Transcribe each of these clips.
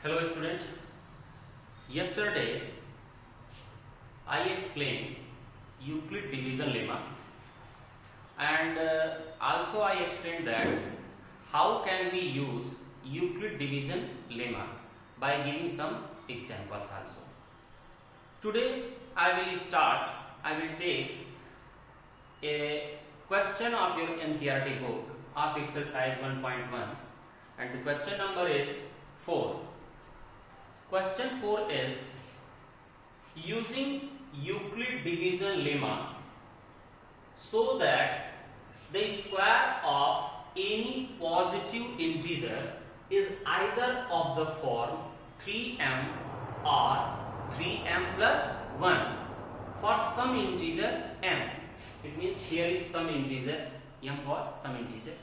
Hello student, yesterday I explained Euclid division lemma and also I explained that how can we use Euclid division lemma by giving some examples also. Today I will take a question of your NCERT book of exercise 1.1 and the question number is 4. Question 4 is using Euclid division lemma so that the square of any positive integer is either of the form 3m or 3m plus 1 for some integer m. It means here is some integer m for some integer.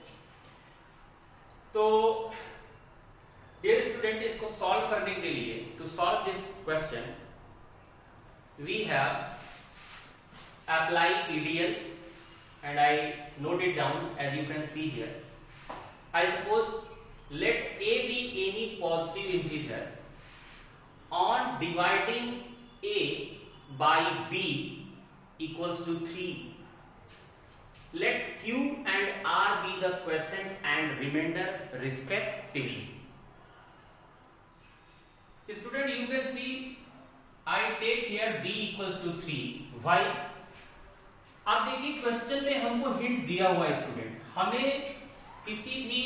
तो dear student, इसको solve करने के लिए to solve this question we have apply EDL and I note it down as you can see here. I suppose let a be any positive integer on dividing a by b equals to 3. Let q and r be the quotient and remainder respectively. Student, you can see I take here b equals to 3. Why? आप देखिए question में हमको hint दिया हुआ है student, हमें किसी भी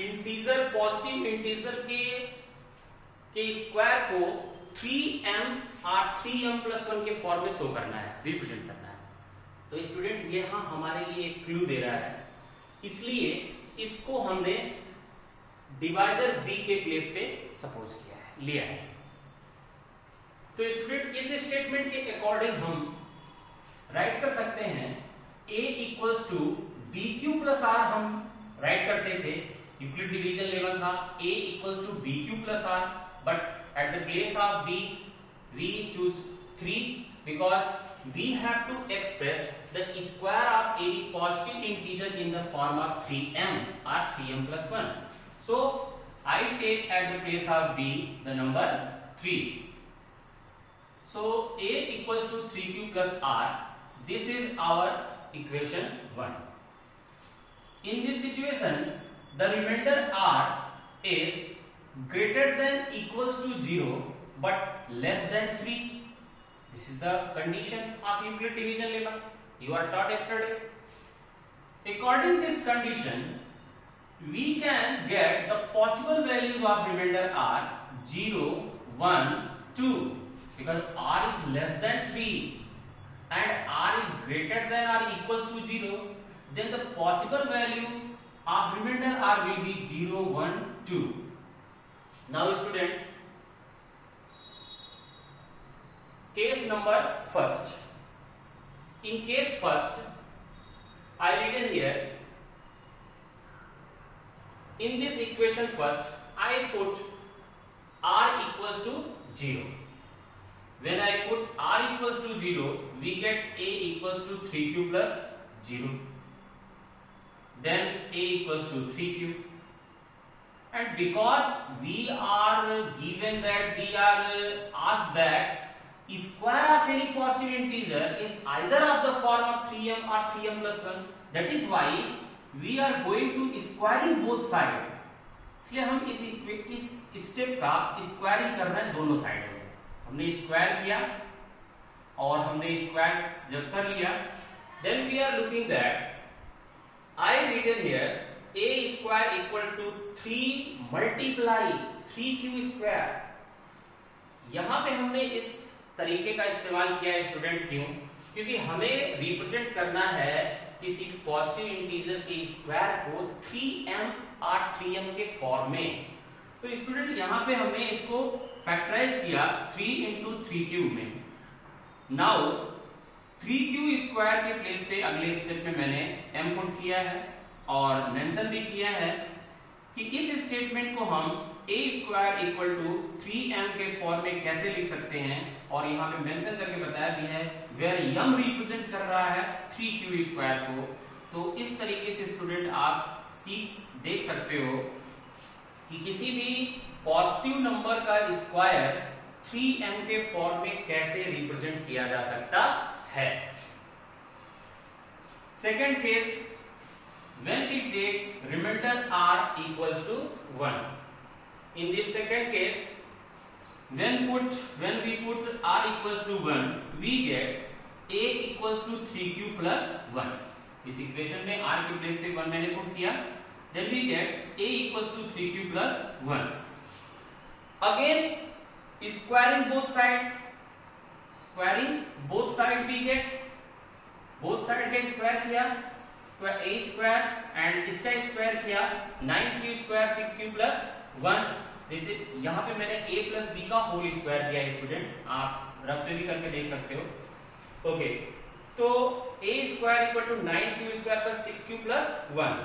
इंटीजर पॉजिटिव इंटीजर के स्क्वायर को 3m और 3m प्लस 1 के फॉर्म में शो करना है, रिप्रेजेंट करना है. तो स्टूडेंट यहाँ हमारे लिए एक क्लू दे रहा है, इसलिए इसको हमने डिवाइजर b के प्लेस पे सपोज किया है, लिया है. तो स्टूडेंट इस स्टेटमेंट के अकॉर्डिंग हम राइट कर सकते हैं a equals to B Q plus R. हम राइट करते थे, यूक्लिड डिवीजन लेवल था a equals to B Q plus R, but at the place of b we choose 3 because we have to express the square of any positive integer in the form of 3m or 3m plus 1. So I take at the place of b the number 3. So a equals to 3q plus r. This is our equation 1. In this situation, the remainder r is greater than equals to 0 but less than 3. This is the condition of Euclid division lemma. You are taught yesterday. According to this condition, we can get the possible values of remainder are 0, 1, 2 because r is less than 3 and r is greater than or equals to 0, then the possible value of remainder r will be 0, 1, 2. Now student, case number first. In case first, I written here in this equation first I put r equals to 0. When I put r equals to 0, we get a equals to 3q plus 0. Then a equals to 3q. And because we are given that we are asked that square of any positive integer is either of the form of 3m or 3m plus 1, that is why we are going to squaring both side. इसलिए हम इस step का squaring कर रहे हैं दोनों side में. हमने स्क्वायर किया और हमने स्क्वायर जब कर लिया, then we are looking that I written here a square equal to 3 multiply 3q square. यहाँ पे हमने इस तरीके का इस्तेमाल किया है स्टूडेंट. क्यों? क्योंकि हमें रिप्रेजेंट करना है किसी पॉजिटिव इंटीजर के स्क्वायर को 3m और 3m के फॉर्म में. तो स्टूडेंट यहाँ पे हमने इसको फैक्टराइज किया 3 into 3q में. नाउ 3q स्क्वायर के प्लेस पे अगले स्टेप में मैंने m पुट किया है और मेंशन भी किया है कि इस स्टेटमेंट को हम a square equal to 3m के फॉर्म में कैसे लिख सकते हैं, और यहाँ पे मेंशन करके बताया भी है वेयर m रिप्रेजेंट कर रहा है 3q स्क्वायर को. तो इस तरीके से स्टूडेंट आप देख सकते हो कि किसी भी पॉजिटिव नंबर का स्क्वायर 3m के फॉर्म में कैसे रिप्रेजेंट किया जा सकता है। Second case, when we take remainder r equals to 1. In this second case, when we put r equals to 1, we get a equals to 3q plus 1. इस equation में r के प्लेस पे 1 मैंने पुट किया, then we get a equals to 3q plus 1. Again squaring both side we get both side का square किया, a square and इसका square किया, 9q स्क्वायर 6q प्लस 1. जैसे यहाँ पे मैंने a प्लस b का होल स्क्वायर किया है स्टूडेंट, आप रफ पे भी करके देख सकते हो। ओके, तो a square equal to 9q square plus 6q plus 1.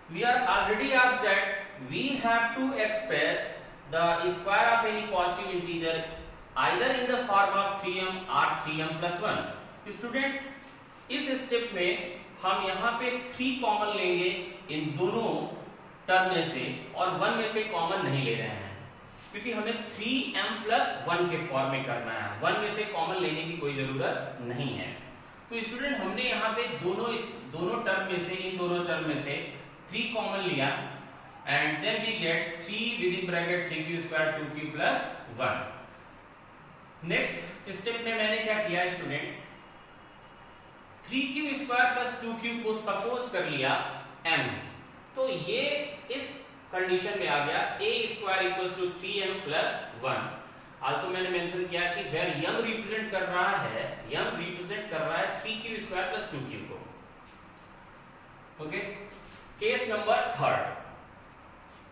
We are already asked that we have to express the square of any positive integer either in the form of 3m or 3m plus 1. Student इस step में हम यहाँ पे 3 common लेंगे इन दोनों term में से और 1 में से कॉमन नहीं ले रहे हैं, क्योंकि हमें 3m plus 1 के फॉर्म में करना है, 1 में से कॉमन लेने की कोई जरूरत नहीं है। तो स्टूडेंट हमने यहाँ पे दोनों टर्म में से, इन दोनों टर्म में से 3 कॉमन लिया and then we get 3 with in bracket 3q square 2q plus 1. Next step में मैंने क्या किया student, 3q square plus 2q को सपोज कर लिया m, तो ये इस कंडीशन में आ गया a square equals to 3m plus 1. Also मैंने मेंशन किया कि वेयर m रिप्रेजेंट कर रहा है 3q स्क्वायर प्लस 2q को. Okay, case number third,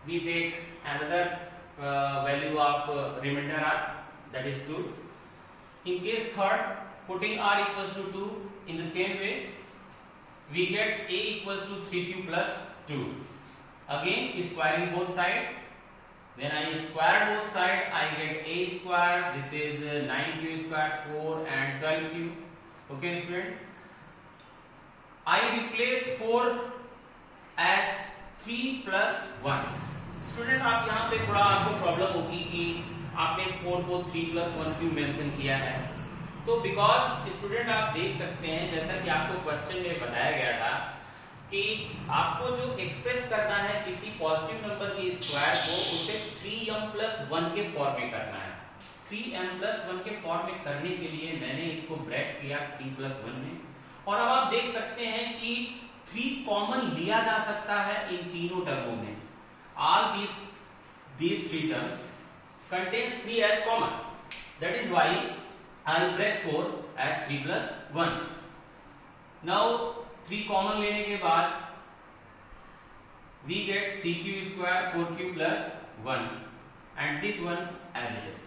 we take another value of remainder r, that is 2. In case third, putting r equals to 2 in the same way, we get a equals to 3q plus 2. Again squaring both sides. When I square both sides, I get a square. This is 9q square, 4 and 12q. Okay student, I replace 4 as 3 plus 1. Student आप यहाँ पे थोड़ा आपको problem होगी कि आपने 4 को 3 plus 1 क्यों मेंशन किया है। तो बिकॉज स्टूडेंट आप देख सकते हैं, जैसा कि आपको क्वेश्चन में बताया गया था कि आपको जो एक्सप्रेस करना है किसी पॉजिटिव नंबर के स्क्वायर को, उसे 3m plus 1 के फॉर्म में करना है। 3m plus 1 के फॉर्म में करने के लिए मैंने इसको ब्रैकेट किया 3 plus 1 में, और अब आप देख सकते हैं कि 3 कॉमन लिया जा सकता है इन तीनों टर्मों में। All these 3 terms contains 3 as common. That is why I will break 4 as 3 plus 1. Now 3 common लेने के बाद we get 3q square 4q plus 1 and this one as it is.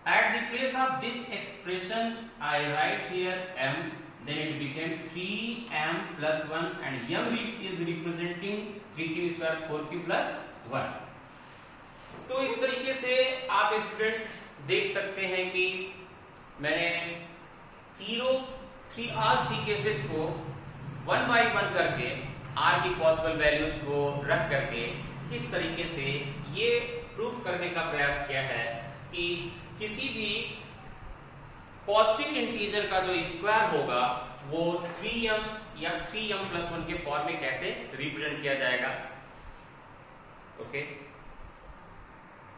At the place of this expression I write here m, then it became 3m plus 1 and m is representing 3q square 4q plus 1. तो इस तरीके से आप student देख सकते हैं कि मैंने ऑल 3 केसेस को 1 by 1 करके r की पॉसिबल वैल्यूज को रख करके किस तरीके से ये प्रूफ करने का प्रयास किया है कि किसी भी पॉजिटिव इंटीजर का जो स्क्वायर होगा वो 3m या 3m plus 1 के फॉर्म में कैसे रिप्रेजेंट किया जाएगा। ओके।